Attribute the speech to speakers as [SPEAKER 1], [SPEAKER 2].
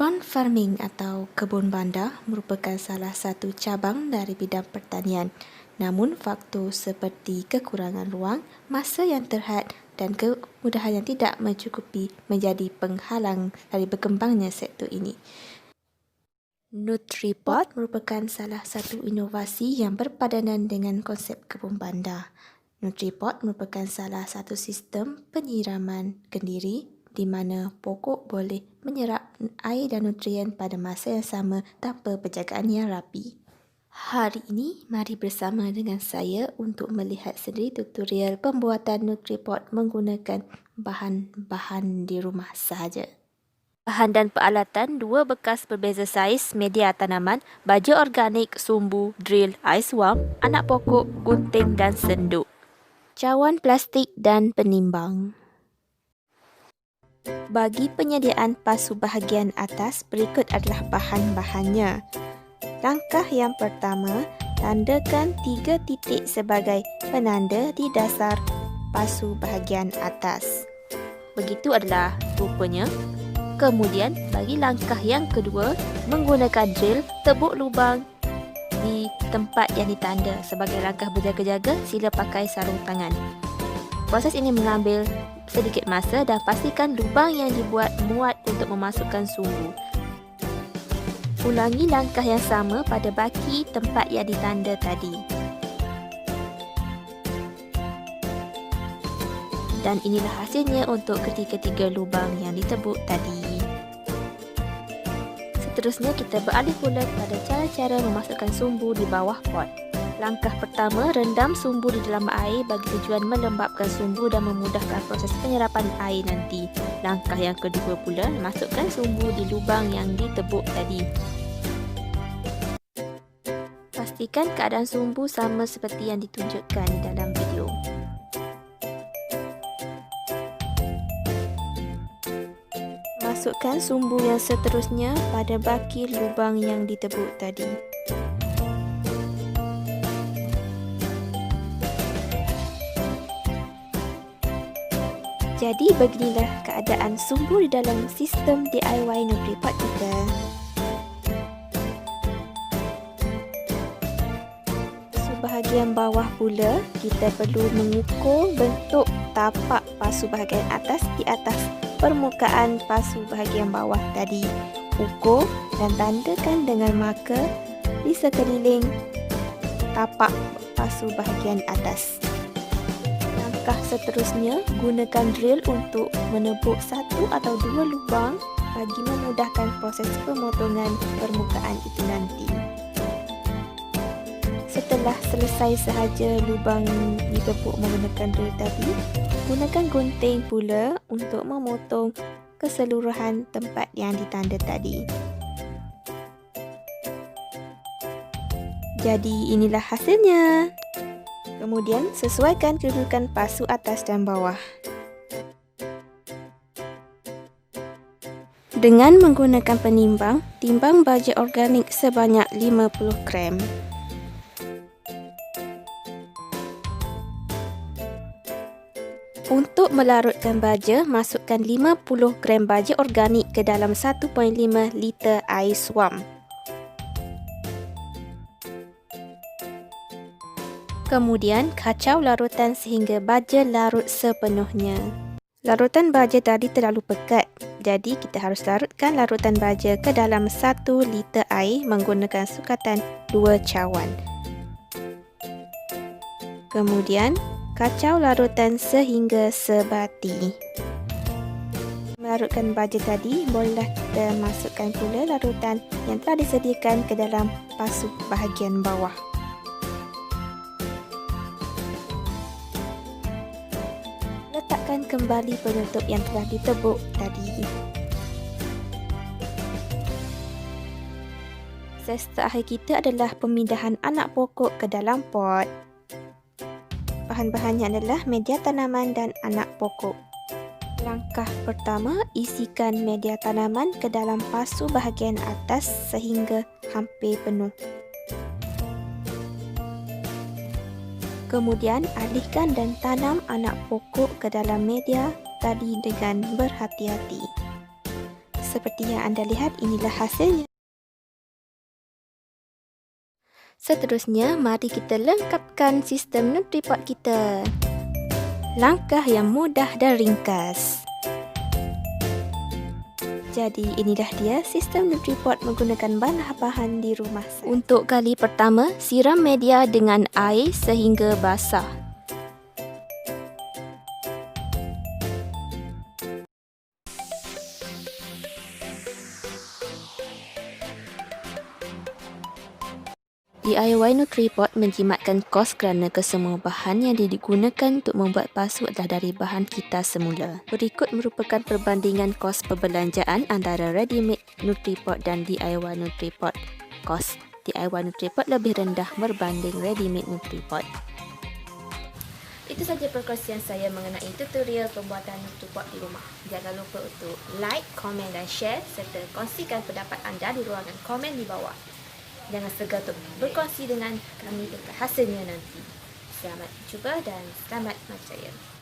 [SPEAKER 1] Urban farming atau kebun bandar merupakan salah satu cabang dari bidang pertanian. Namun, faktor seperti kekurangan ruang, masa yang terhad dan kemudahan yang tidak mencukupi menjadi penghalang dari berkembangnya sektor ini. NutriPot merupakan salah satu inovasi yang berpadanan dengan konsep kebun bandar. NutriPot merupakan salah satu sistem penyiraman kendiri di mana pokok boleh menyerap air dan nutrien pada masa yang sama tanpa penjagaan yang rapi. Hari ini, mari bersama dengan saya untuk melihat sendiri tutorial pembuatan NutriPot menggunakan bahan-bahan di rumah sahaja. Bahan dan peralatan: 2 bekas berbeza saiz media tanaman, baja organik, sumbu, drill, air suam, anak pokok, gunting dan senduk. Cawan plastik dan penimbang. Bagi penyediaan pasu bahagian atas, berikut adalah bahan-bahannya. Langkah yang pertama, tandakan 3 titik sebagai penanda di dasar pasu bahagian atas. Begitu adalah rupanya. Kemudian, bagi langkah yang kedua, menggunakan drill, tebuk lubang di tempat yang ditanda. Sebagai langkah berjaga-jaga, sila pakai sarung tangan. Proses ini mengambil sedikit masa dan pastikan lubang yang dibuat muat untuk memasukkan sumbu. Ulangi langkah yang sama pada baki tempat yang ditanda tadi. Dan inilah hasilnya untuk ketiga-tiga lubang yang ditebuk tadi. Seterusnya kita beralih pula pada cara-cara memasukkan sumbu di bawah pot. Langkah pertama, rendam sumbu di dalam air bagi tujuan melembabkan sumbu dan memudahkan proses penyerapan air nanti. Langkah yang kedua pula, masukkan sumbu di lubang yang ditebuk tadi. Pastikan keadaan sumbu sama seperti yang ditunjukkan di dalam video. Masukkan sumbu yang seterusnya pada baki lubang yang ditebuk tadi. Jadi beginilah keadaan sumbu di dalam sistem DIY NutriPot kita. Bahagian bawah pula, kita perlu mengukur bentuk tapak pasu bahagian atas di atas permukaan pasu bahagian bawah tadi. Ukur dan tandakan dengan marker di sekeliling tapak pasu bahagian atas. Langkah seterusnya, gunakan drill untuk menebuk 1 atau 2 lubang bagi memudahkan proses pemotongan permukaan itu nanti. Setelah selesai sahaja lubang ditebuk menggunakan drill tadi, gunakan gunting pula untuk memotong keseluruhan tempat yang ditanda tadi. Jadi inilah hasilnya. Kemudian sesuaikan kedudukan pasu atas dan bawah. Dengan menggunakan penimbang, timbang baja organik sebanyak 50 gram. Untuk melarutkan baja, masukkan 50 gram baja organik ke dalam 1.5 liter air suam. Kemudian, kacau larutan sehingga baja larut sepenuhnya. Larutan baja tadi terlalu pekat, jadi kita harus larutkan larutan baja ke dalam 1 liter air menggunakan sukatan 2 cawan. Kemudian, kacau larutan sehingga sebati. Melarutkan baja tadi, bolehlah kita masukkan pula larutan yang telah disediakan ke dalam pasu bahagian bawah. Letakkan kembali penutup yang telah ditebuk tadi. Proses terakhir kita adalah pemindahan anak pokok ke dalam pot. Bahan-bahannya adalah media tanaman dan anak pokok. Langkah pertama, isikan media tanaman ke dalam pasu bahagian atas sehingga hampir penuh. Kemudian, alihkan dan tanam anak pokok ke dalam media tadi dengan berhati-hati. seperti yang anda lihat, inilah hasilnya. Seterusnya, mari kita lengkapkan sistem NutriPod kita. Langkah yang mudah dan ringkas. Jadi, inilah dia sistem NutriPod menggunakan bahan-bahan di rumah saya. Untuk kali pertama, siram media dengan air sehingga basah. DIY NutriPod menjimatkan kos kerana kesemua bahan yang digunakan untuk membuat pasu adalah dari bahan kita semula. Berikut merupakan perbandingan kos perbelanjaan antara ready-made NutriPod dan DIY NutriPod. Kos DIY NutriPod lebih rendah berbanding ready-made NutriPod. Itu saja perkongsian saya mengenai tutorial pembuatan NutriPod di rumah. Jangan lupa untuk like, komen dan share serta kongsikan pendapat anda di ruangan komen di bawah. Jangan segan untuk berkongsi dengan kami tentang hasilnya nanti. Selamat berjumpa dan selamat berjaya.